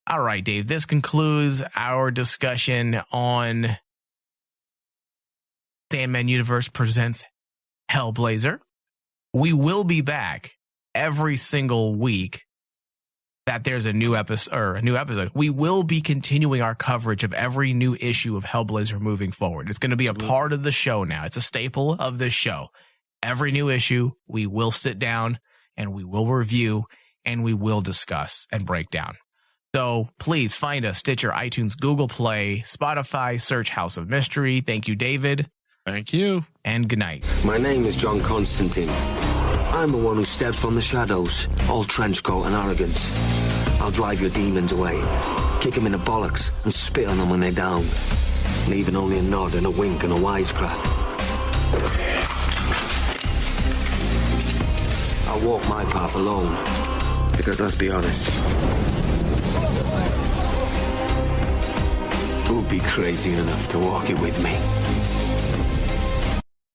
all right, Dave, this concludes our discussion on Sandman Universe Presents Hellblazer. We will be back every single week that there's a new episode. We will be continuing our coverage of every new issue of Hellblazer moving forward. It's going to be a part of the show now. It's a staple of this show. Every new issue, we will sit down and we will review and we will discuss and break down. So please find us, Stitcher, iTunes, Google Play, Spotify, search House of Mystery. Thank you, David. Thank you. And good night. My name is John Constantine. I'm the one who steps from the shadows, all trench coat and arrogance. I'll drive your demons away, kick them in the bollocks, and spit on them when they're down, leaving only a nod and a wink and a wisecrack. I'll walk my path alone, because let's be honest, who'd be crazy enough to walk it with me?